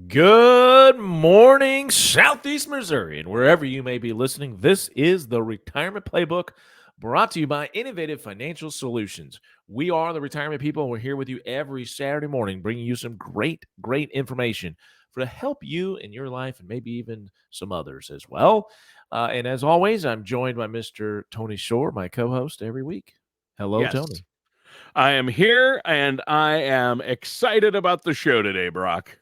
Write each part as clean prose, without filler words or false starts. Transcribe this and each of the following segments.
Good morning, Southeast Missouri, and wherever you may be listening. This is the Retirement Playbook brought to you by Innovative Financial Solutions. We are the retirement people, and we're here with you every Saturday morning, bringing you some great information for to help you in your life and maybe even some others as well. And as always, I'm joined by Mr. Tony Shore, my co-host every week. Hello, Yes, Tony. I am here and I am excited about the show today, Brock.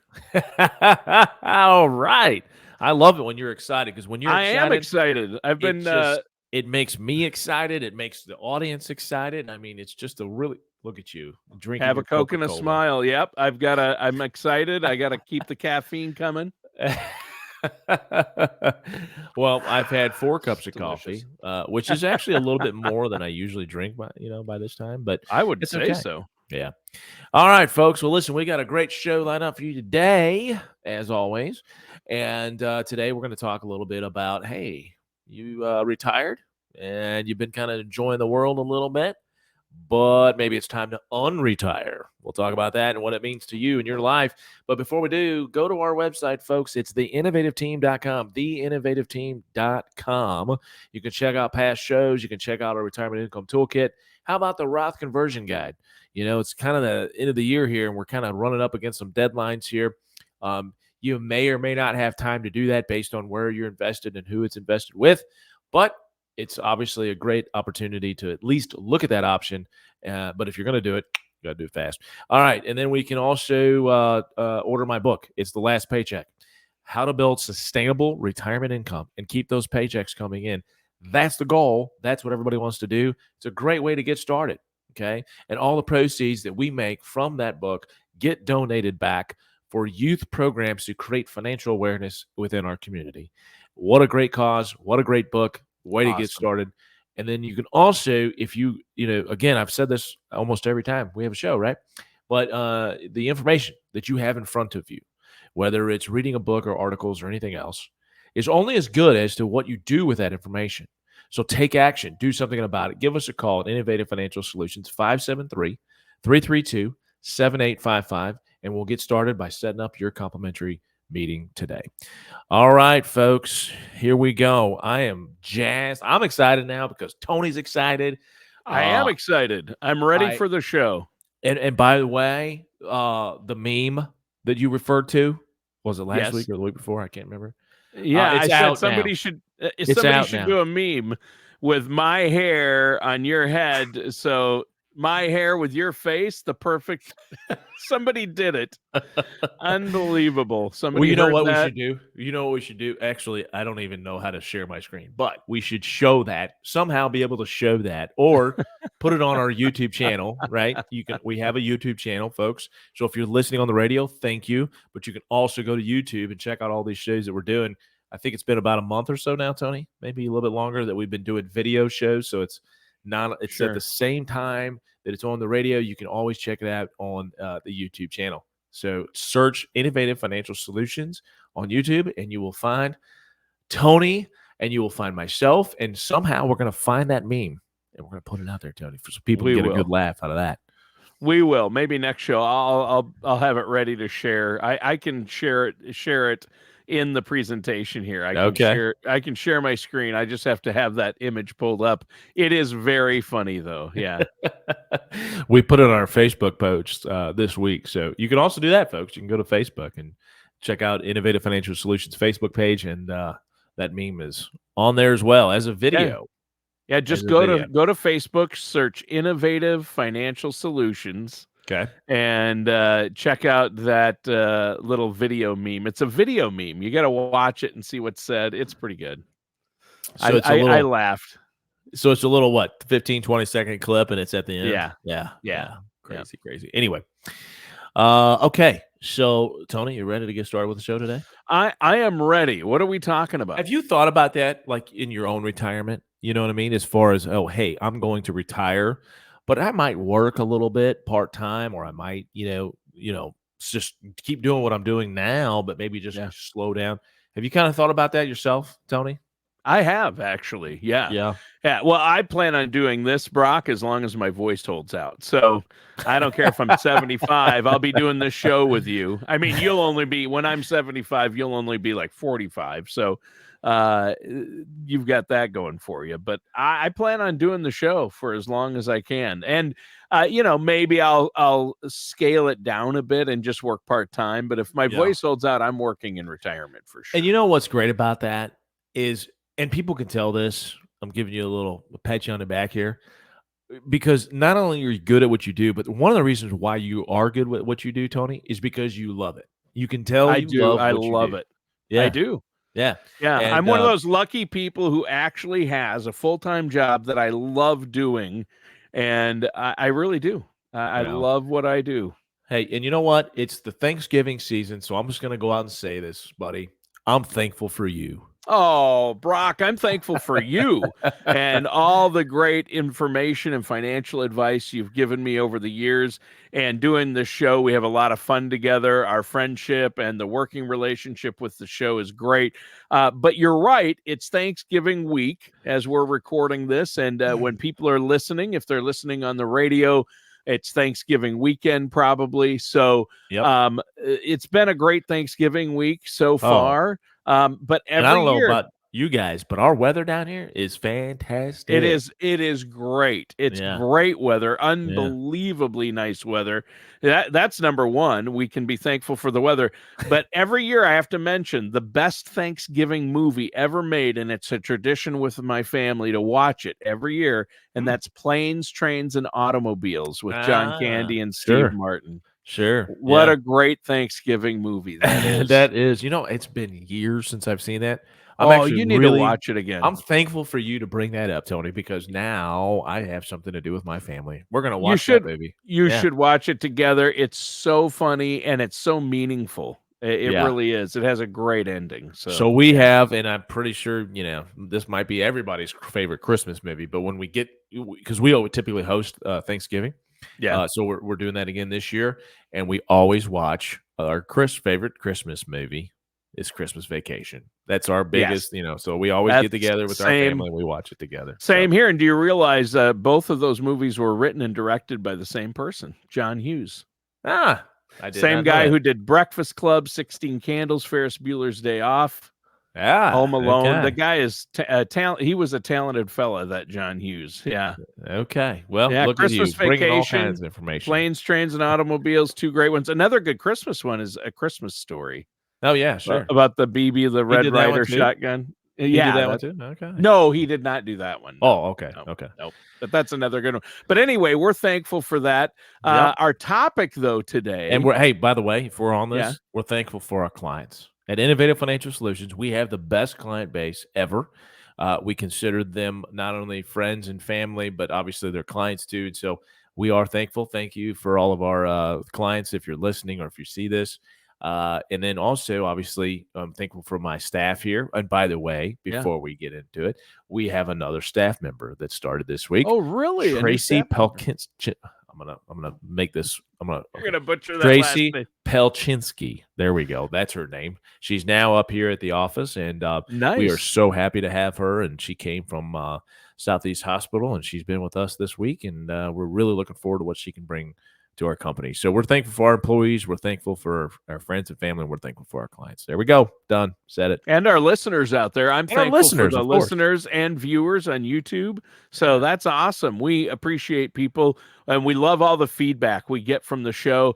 All right. I love it when you're excited because when you're I am excited, excited. I've it been just it makes me excited. It makes the audience excited. I mean, it's just a really look at you drinking have a your Coke and a Coca-Cola. smile. Yep, I'm excited. I got to keep the caffeine coming. Well, I've had 4 cups It's of delicious. coffee, which is actually a little bit more than I usually drink by this time, but I would it's say okay. so. Yeah. All right, folks. Well, listen, we got a great show lined up for you today, as always. And today we're going to talk a little bit about, hey, you retired and you've been kind of enjoying the world a little bit, but maybe it's time to unretire. We'll talk about that and what it means to you in your life. But before we do, go to our website, folks. It's theinnovativeteam.com, theinnovativeteam.com. You can check out past shows. You can check out our retirement income toolkit. How about the Roth conversion guide? You know, it's kind of the end of the year here, and we're kind of running up against some deadlines here. You may or may not have time to do that based on where you're invested and who it's invested with, but it's obviously a great opportunity to at least look at that option. But if you're going to do it, you got to do it fast. All right. And then we can also order my book. It's The Last Paycheck: How to Build Sustainable Retirement Income and Keep Those Paychecks Coming In. That's the goal. That's what everybody wants to do. It's a great way to get started. Okay. And all the proceeds that we make from that book get donated back for youth programs to create financial awareness within our community. What a great cause. What a great book. Way to get Awesome. started. And then you can also, if you know, again, I've said this almost every time we have a show, right? But the information that you have in front of you, whether it's reading a book or articles or anything else, is only as good as to what you do with that information. So take action, do something about it. Give us a call at Innovative Financial Solutions, 573-332-7855, and we'll get started by setting up your complimentary meeting today. All right, folks, here we go. I am jazzed. I'm excited now because Tony's excited. I am excited. I'm ready for the show. And by the way, the meme that you referred to, was it last week Yes. or the week before? I can't remember. Yeah, It's I said out now. somebody should It's out now. do a meme with my hair on your head. So my hair with your face, the perfect. Somebody did it. Unbelievable. Somebody Well, you know heard what we that. should do? You know what we should do? Actually, I don't even know how to share my screen, but we should show that, somehow be able to show that, or put it on our YouTube channel, right? We have a YouTube channel, folks. So if you're listening on the radio, thank you. But you can also go to YouTube and check out all these shows that we're doing. I think it's been about a month or so now, Tony, maybe a little bit longer, that we've been doing video shows. So it's at the same time that it's on the radio. You can always check it out on the YouTube channel. So search Innovative Financial Solutions on YouTube, and you will find Tony, and you will find myself, and somehow we're going to find that meme, and we're going to put it out there, Tony, so people can get a good laugh out of that. We will. Maybe next show I'll have it ready to share. I can share it in the presentation here. I can share my screen. I just have to have that image pulled up. It is very funny though. Yeah. We put it on our Facebook post this week. So you can also do that, folks. You can go to Facebook and check out Innovative Financial Solutions Facebook page, and that meme is on there as well as a video. Yeah, just go to Facebook, search Innovative Financial Solutions. Okay. And check out that little video meme. It's a video meme. You got to watch it and see what's said. It's pretty good. So I laughed. So it's a litlittle, 15, 20-second clip, and it's at the end? Yeah. Crazy. Anyway. Okay. So, Tony, you ready to get started with the show today? I am ready. What are we talking about? Have you thought about that, like in your own retirement? You know what I mean? As far as, oh, hey, I'm going to retire, but I might work a little bit part-time, or I might, just keep doing what I'm doing now, but maybe just slow down. Have you kind of thought about that yourself, Tony? I have actually. Yeah. Yeah. Yeah. Well, I plan on doing this, Brock, as long as my voice holds out. So I don't care if I'm 75, I'll be doing this show with you. I mean, when I'm 75, you'll only be like 45. So you've got that going for you. But I plan on doing the show for as long as I can. And maybe I'll scale it down a bit and just work part-time. But if my voice holds out, I'm working in retirement for sure. And you know what's great about that is, and people can tell this, I'm giving you a little pat you on the back here, because not only are you good at what you do, but one of the reasons why you are good at what you do, Tony, is because you love it. You can tell I you do. love I what you love do. it. I Yeah. do. Yeah. Yeah. I'm And one of those lucky people who actually has a full-time job that I love doing. And I really do. I love what I do. Hey, and you know what? It's the Thanksgiving season, so I'm just going to go out and say this, buddy. I'm thankful for you. Oh, Brock, I'm thankful for you and all the great information and financial advice you've given me over the years. And doing this show, we have a lot of fun together. Our friendship and the working relationship with the show is great. But you're right. It's Thanksgiving week as we're recording this. And when people are listening, if they're listening on the radio, it's Thanksgiving weekend probably. So it's been a great Thanksgiving week so far. But and I every don't know year, about you guys, but our weather down here is fantastic. it is great. It's great weather, unbelievably nice weather. That's number one. We can be thankful for the weather. But every year I have to mention the best Thanksgiving movie ever made, and it's a tradition with my family to watch it every year, and that's Planes, Trains, and Automobiles with John Candy and Steve Martin. Sure. What a great Thanksgiving movie that is. That is. You know, it's been years since I've seen that. You need to watch it again. I'm thankful for you to bring that up, Tony, because now I have something to do with my family. We're going to watch that movie. You should watch it together. It's so funny and it's so meaningful. It really is. It has a great ending. So we have, and I'm pretty sure, this might be everybody's favorite Christmas movie, but when we get, because we typically host Thanksgiving. Yeah. So we're doing that again this year, and we always watch our favorite Christmas movie is Christmas Vacation. That's our biggest, so we always get together with our family and we watch it together. Same here. And do you realize both of those movies were written and directed by the same person, John Hughes? I did same guy who did Breakfast Club, 16 Candles, Ferris Bueller's Day Off. Home Alone. Okay. The guy is talent. He was a talented fella, that John Hughes. Yeah. Okay. Well, look Christmas at you bringing all Vacation, kinds of information. Planes, Trains, and Automobiles. Two great ones. Another good Christmas one is A Christmas Story. Oh yeah, sure. About the BB, the Red Ryder shotgun. He did that one too. Okay. No, he did not do that one. No. Oh, okay. Okay. Nope. But that's another good one. But anyway, we're thankful for that. Our topic though today, and by the way, if we're on this, we're thankful for our clients. At Innovative Financial Solutions, we have the best client base ever. We consider them not only friends and family, but obviously they're clients too. And so we are thankful. Thank you for all of our clients if you're listening or if you see this. And then also, obviously, I'm thankful for my staff here. And by the way, before we get into it, we have another staff member that started this week. Oh, really? Tracy Pelkins. I'm gonna make this. You're gonna butcher that Tracy last name. Pelchinsky. There we go. That's her name. She's now up here at the office, and nice. We are so happy to have her. And she came from Southeast Hospital, and she's been with us this week. And we're really looking forward to what she can bring to our company. So we're thankful for our employees. We're thankful for our friends and family. And we're thankful for our clients. There we go. Done. Said it. And our listeners out there. I'm thankful for the listeners and viewers on YouTube. So that's awesome. We appreciate people, and we love all the feedback we get from the show.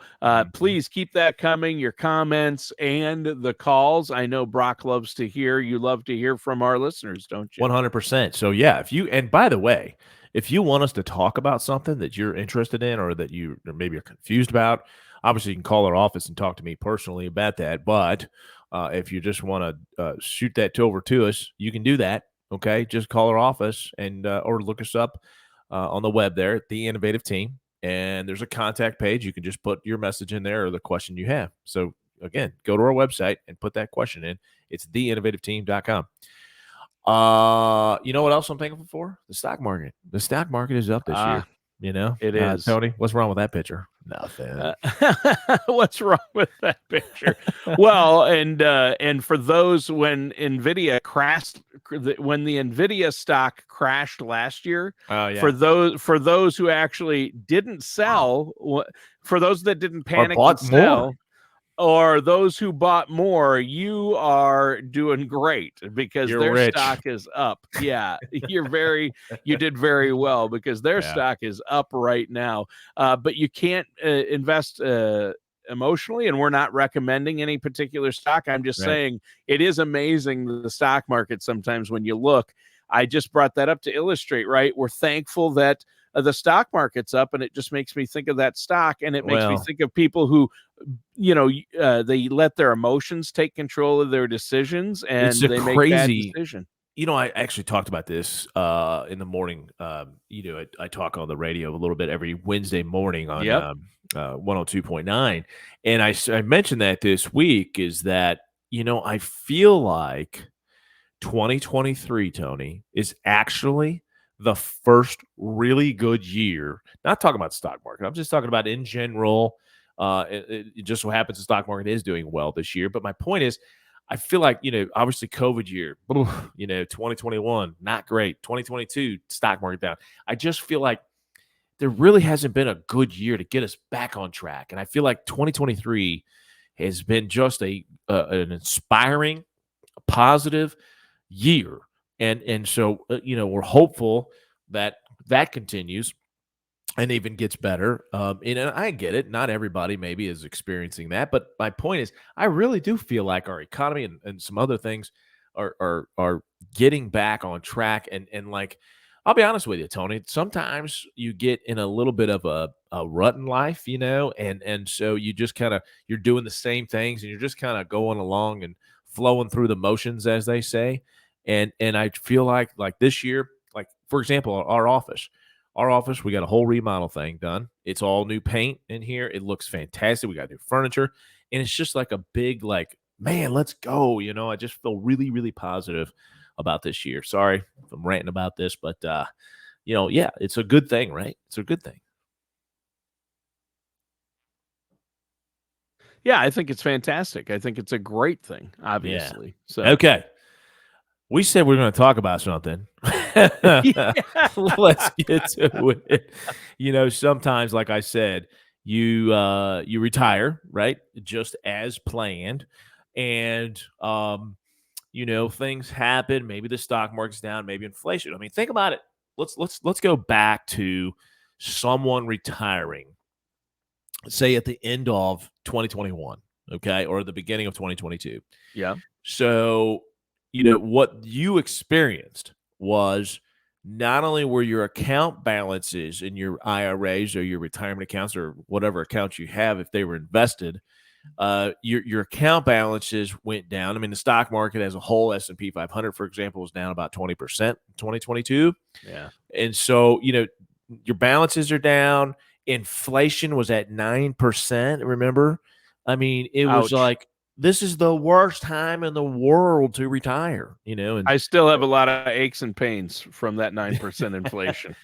Please keep that coming, your comments and the calls. I know Brock loves to hear. You love to hear from our listeners, don't you? 100%. So yeah, and by the way, if you want us to talk about something that you're interested in or that you maybe are confused about, obviously you can call our office and talk to me personally about that. But if you just want to shoot that over to us, you can do that. Okay, just call our office and or look us up on the web there at The Innovative Team, and there's a contact page. You can just put your message in there or the question you have. So again, go to our website and put that question in. It's theinnovativeteam.com. You know what else I'm thankful for? The stock market. The stock market is up this year. It is. Tony, what's wrong with that picture? Nothing. What's wrong with that picture? Well, and for those when Nvidia when the Nvidia stock crashed last year, Oh yeah. for those who actually didn't sell, for those that didn't panic or and bought more. sell, or those who bought more, you are doing great because You're their rich. stock is up. Yeah, you did very well because their stock is up right now. But you can't invest emotionally, and we're not recommending any particular stock. I'm just saying it is amazing the stock market sometimes when you look. I just brought that up to illustrate, right? We're thankful that the stock market's up, and it just makes me think of that stock, and it makes me think of people who, they let their emotions take control of their decisions, and they make bad decisions. I actually talked about this in the morning. I talk on the radio a little bit every Wednesday morning on 102.9. And I mentioned that this week is that, I feel like 2023, Tony, is actually the first really good year. Not talking about the stock market. I'm just talking about in general. It just so happens the stock market is doing well this year. But my point is, I feel like, obviously COVID year, 2021, not great. 2022, stock market down. I just feel like there really hasn't been a good year to get us back on track. And I feel like 2023 has been just an inspiring, positive year. And so, we're hopeful that that continues and even gets better. And I get it. Not everybody maybe is experiencing that. But my point is, I really do feel like our economy and some other things are getting back on track. And like, I'll be honest with you, Tony, sometimes you get in a little bit of a rut in life, and so you just you're doing the same things and you're just kind of going along and flowing through the motions, as they say. And I feel like this year, like for example, our office. Our office, we got a whole remodel thing done. It's all new paint in here. It looks fantastic. We got new furniture. And it's just like a big, man, let's go. I just feel really, really positive about this year. Sorry if I'm ranting about this, but, yeah, it's a good thing, right? It's a good thing. Yeah, I think it's fantastic. I think it's a great thing, obviously. Yeah. So okay. We said we are going to talk about something. Let's get to it. Sometimes, like I said, you retire, right? Just as planned. And things happen. Maybe the stock market's down, maybe inflation. I mean, think about it. Let's go back to someone retiring, say at the end of 2021, okay, or the beginning of 2022. Yeah. So, what you experienced was not only were your account balances in your IRAs or your retirement accounts or whatever accounts you have, if they were invested, your account balances went down. I mean, the stock market as a whole, S&P 500, for example, was down about 20% in 2022. Yeah. And so, your balances are down. Inflation was at 9%. Remember? I mean, it was like, this is the worst time in the world to retire, And I still have a lot of aches and pains from that 9% inflation.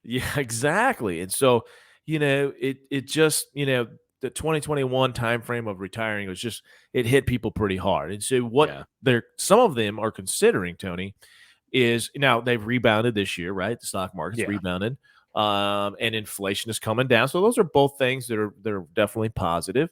Yeah, exactly. And so, it just, the 2021 timeframe of retiring was just, it hit people pretty hard. And so what some of them are considering, Tony, is now they've rebounded this year, right? The stock market's rebounded. And inflation is coming down. So those are both things that are definitely positive.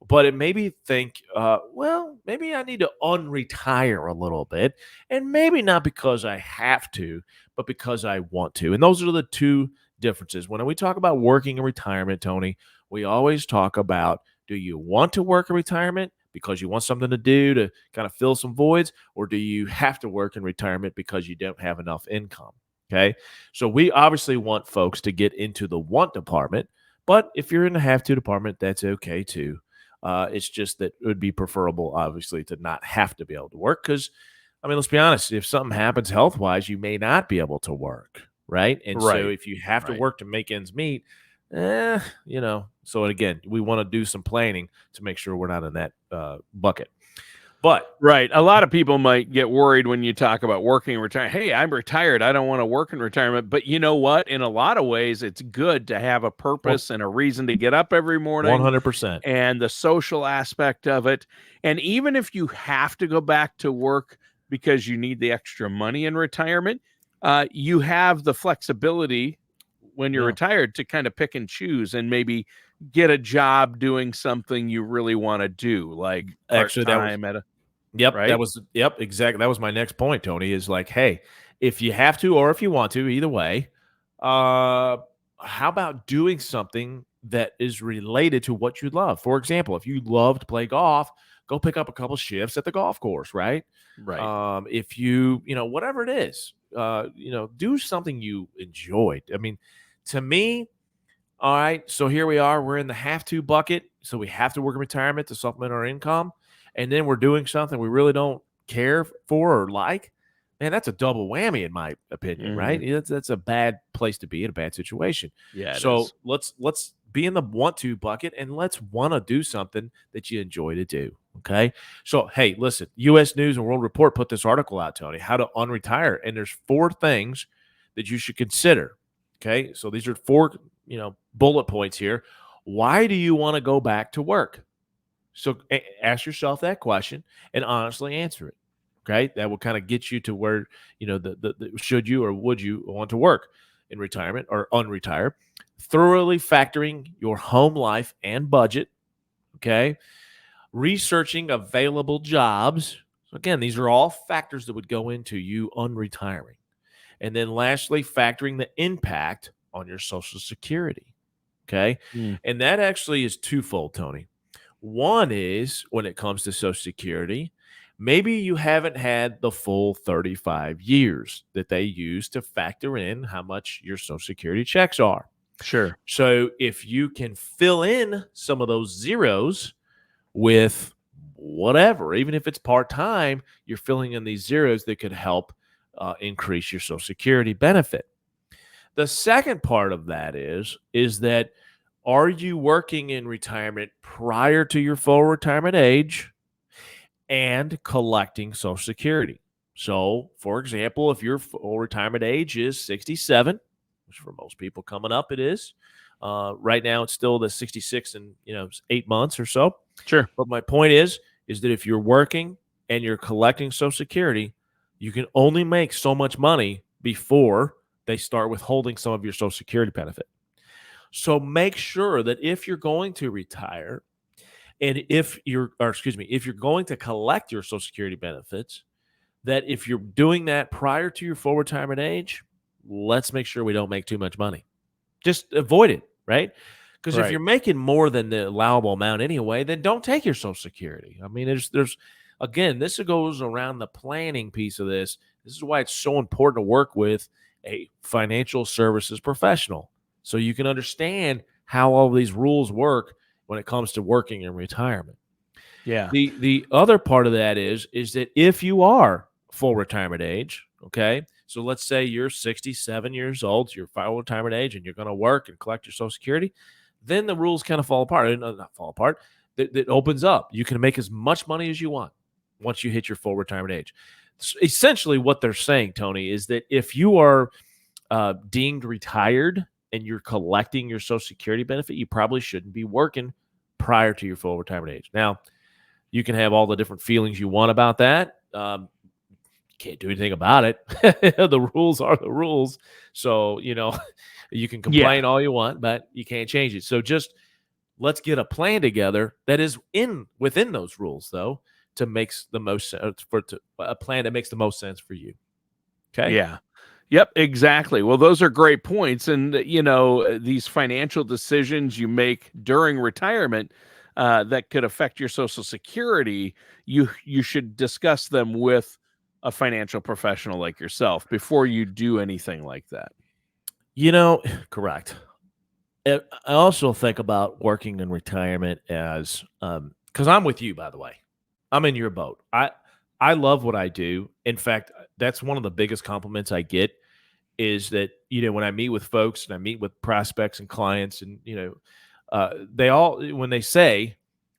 But it made me think, well, maybe I need to unretire a little bit. And maybe not because I have to, but because I want to. And those are the two differences. When we talk about working in retirement, Tony, we always talk about, do you want to work in retirement because you want something to do to kind of fill some voids? Or do you have to work in retirement because you don't have enough income? Okay. So we obviously want folks to get into the want department. But if you're in the have to department, that's okay too. It's just that it would be preferable, obviously, to not have to be able to work because, I mean, let's be honest, if something happens health-wise, you may not be able to work, right? And so if you have to work to make ends meet, so again, we want to do some planning to make sure we're not in that bucket. But a lot of people might get worried when you talk about working and retiring. Hey, I'm retired. I don't want to work in retirement. But you know what? In a lot of ways, it's good to have a purpose and a reason to get up every morning. 100%. And the social aspect of it. And even if you have to go back to work because you need the extra money in retirement, you have the flexibility when you're Yeah. retired to kind of pick and choose and maybe get a job doing something you really want to do, like Actually, that was part-time at a Yep, right? exactly. That was my next point, Tony, is like, hey, if you have to or if you want to, either way, uh, how about doing something that is related to what you love? For example, if you love to play golf, go pick up a couple shifts at the golf course, right? Right. If you know, whatever it is, do something you enjoyed. I mean, to me, all right, so here we are. We're in the have to bucket. So we have to work in retirement to supplement our income. And then we're doing something we really don't care for or like. Man, that's a double whammy, in my opinion, right? Mhm. That's a bad place to be in a bad situation. Yeah, it So is. let's be in the want to bucket and let's want to do something that you enjoy to do. Okay. So hey, listen, US News and World Report put this article out, Tony, how to unretire. And there's 4 things that you should consider. Okay. So these are 4 bullet points here. Why do you want to go back to work? So ask yourself that question and honestly answer it. Okay, that will kind of get you to where the should you or would you want to work in retirement or unretire. Thoroughly factoring your home life and budget. Okay, researching available jobs. So again, these are all factors that would go into you unretiring. And then lastly, factoring the impact on your Social Security. Okay. Mm, And that actually is twofold, Tony. One is when it comes to Social Security, maybe you haven't had the full 35 years that they use to factor in how much your Social Security checks are. sure. So if you can fill in some of those zeros with whatever, even if it's part time, you're filling in these zeros that could help increase your Social Security benefit. The second part of that is that are you working in retirement prior to your full retirement age and collecting Social Security? So, for example, if your full retirement age is 67, which for most people coming up it is, right now it's still the 66 and 8 months or so. Sure. But my point is that if you're working and you're collecting Social Security, you can only make so much money before they start withholding some of your Social Security benefit. So make sure that if you're going to retire and if you're going to collect your Social Security benefits, that if you're doing that prior to your full retirement age, let's make sure we don't make too much money. Just avoid it, right? Because if you're Right. making more than the allowable amount anyway, then don't take your Social Security. I mean, there's again, this goes around the planning piece of this. This is why it's so important to work with a financial services professional so you can understand how all these rules work when it comes to working in retirement. Yeah. The other part of that is that if you are full retirement age, okay, so let's say you're 67 years old, you're full retirement age, and you're going to work and collect your Social Security, then the rules kind of fall apart. Not fall apart. That opens up. You can make as much money as you want once you hit your full retirement age. Essentially, what they're saying, Tony, is that if you are deemed retired and you're collecting your Social Security benefit, you probably shouldn't be working prior to your full retirement age. Now, you can have all the different feelings you want about that. Can't do anything about it. The rules are the rules. So, you can Yeah. complain all you want, but you can't change it. So just let's get a plan together that is within those rules, though, to makes the most sense a plan that makes the most sense for you. Okay. Yeah. Yep, exactly. Well, those are great points. And, these financial decisions you make during retirement that could affect your Social Security, you should discuss them with a financial professional like yourself before you do anything like that. Correct. I also think about working in retirement as because I'm with you, by the way. I'm in your boat. I love what I do. In fact, that's one of the biggest compliments I get is that when I meet with folks and I meet with prospects and clients, and they all when they say,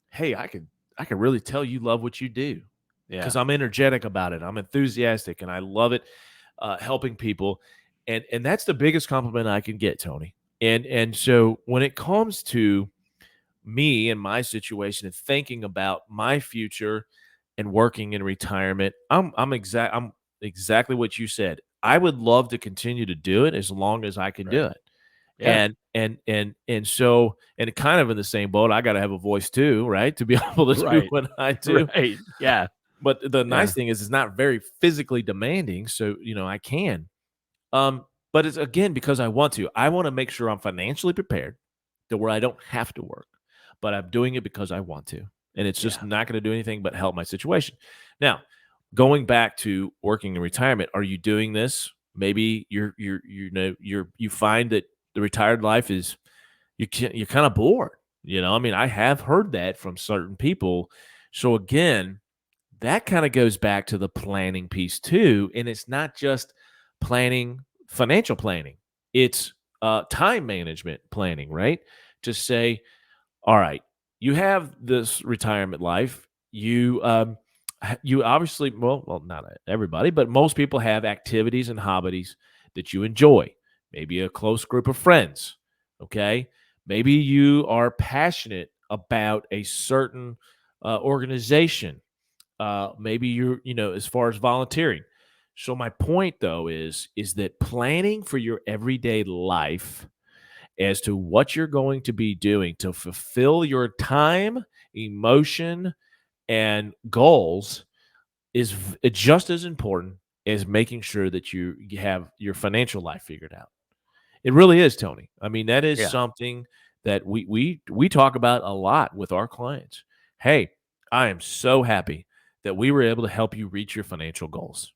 "Hey, I can really tell you love what you do," Yeah. because I'm energetic about it. I'm enthusiastic, and I love it helping people, and that's the biggest compliment I can get, Tony. And so when it comes to me and my situation and thinking about my future and working in retirement, I'm exactly what you said. I would love to continue to do it as long as I can do Right. it. Yeah. So kind of in the same boat, I got to have a voice too, right? To be able to do Right. what I do. Right. Yeah. But the Yeah. nice thing is it's not very physically demanding, so I can. But it's again because I want to. I want to make sure I'm financially prepared to where I don't have to work, but I'm doing it because I want to. And it's just Yeah. not going to do anything but help my situation. Now, going back to working in retirement, are you doing this? Maybe you find that the retired life is you're kind of bored. I mean, I have heard that from certain people. So again, that kind of goes back to the planning piece too. And it's not just planning, financial planning, it's time management planning, right? To say, all right, you have this retirement life. You obviously, well, not everybody, but most people have activities and hobbies that you enjoy. Maybe a close group of friends. Okay, maybe you are passionate about a certain organization. Maybe as far as volunteering. So my point though is that planning for your everyday life as to what you're going to be doing to fulfill your time, emotion, and goals is just as important as making sure that you have your financial life figured out. It really is, Tony. I mean, that is Yeah. something that we talk about a lot with our clients. Hey, I am so happy that we were able to help you reach your financial goals.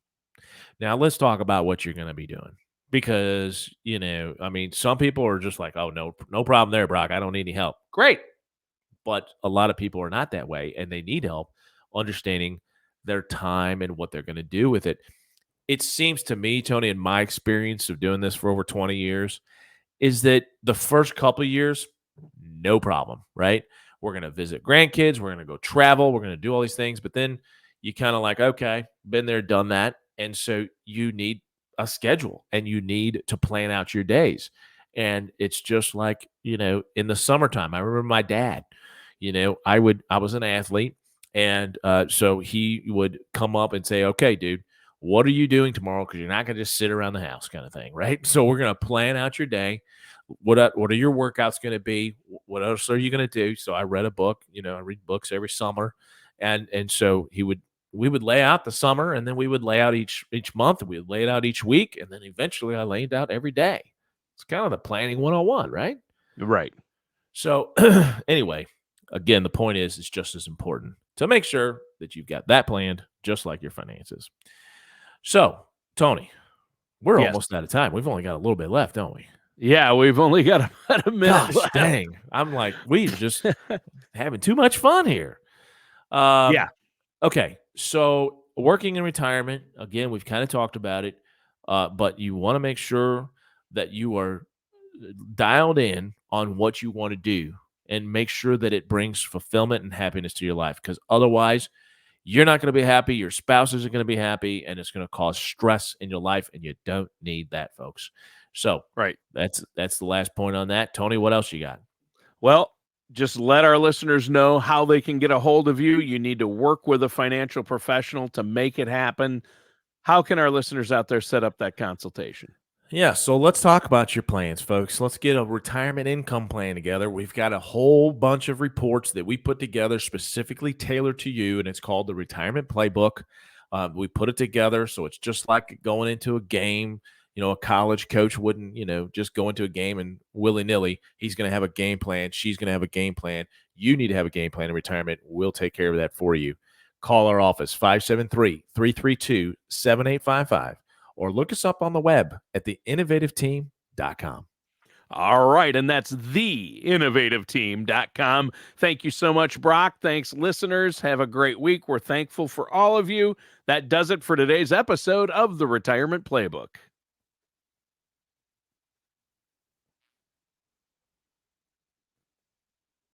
Now let's talk about what you're going to be doing because I mean, some people are just like, oh no problem there, Brock. I don't need any help. Great, but a lot of people are not that way, and they need help understanding their time and what they're going to do with it. It seems to me, Tony, in my experience of doing this for over 20 years, is that the first couple of years, no problem, right? We're going to visit grandkids, we're going to go travel, we're going to do all these things, but then you kind of like, okay, been there, done that. And so you need a schedule and you need to plan out your days. And it's just like, in the summertime, I remember my dad, I was an athlete. And so he would come up and say, okay, dude, what are you doing tomorrow? Because you're not going to just sit around the house kind of thing, right? So we're going to plan out your day. What are your workouts going to be? What else are you going to do? So I read a book. I read books every summer, and so we would lay out the summer, and then we would lay out each month, and we would lay it out each week, and then eventually I laid out every day. It's kind of the planning 101, right? Right. So anyway, again, the point is it's just as important to make sure that you've got that planned, just like your finances. So, Tony, we're Yes. almost out of time. We've only got a little bit left, don't we? Yeah, we've only got about a minute Gosh, left. dang. I'm like, we're just having too much fun here. Um, Yeah. okay. So, working in retirement, again, we've kind of talked about it, but you want to make sure that you are dialed in on what you want to do and make sure that it brings fulfillment and happiness to your life because otherwise, you're not going to be happy. Your spouse isn't going to be happy, and it's going to cause stress in your life, and you don't need that, folks. So Right. that's the last point on that. Tony, what else you got? Well, just let our listeners know how they can get a hold of you. You need to work with a financial professional to make it happen. How can our listeners out there set up that consultation? Yeah, so let's talk about your plans, folks. Let's get a retirement income plan together. We've got a whole bunch of reports that we put together specifically tailored to you, and it's called the Retirement Playbook. We put it together so it's just like going into a game. A college coach wouldn't, just go into a game and willy-nilly. He's going to have a game plan. She's going to have a game plan. You need to have a game plan in retirement. We'll take care of that for you. Call our office, 573-332-7855. Or look us up on the web at theinnovativeteam.com. All right. And that's theinnovativeteam.com. Thank you so much, Brock. Thanks, listeners. Have a great week. We're thankful for all of you. That does it for today's episode of the Retirement Playbook.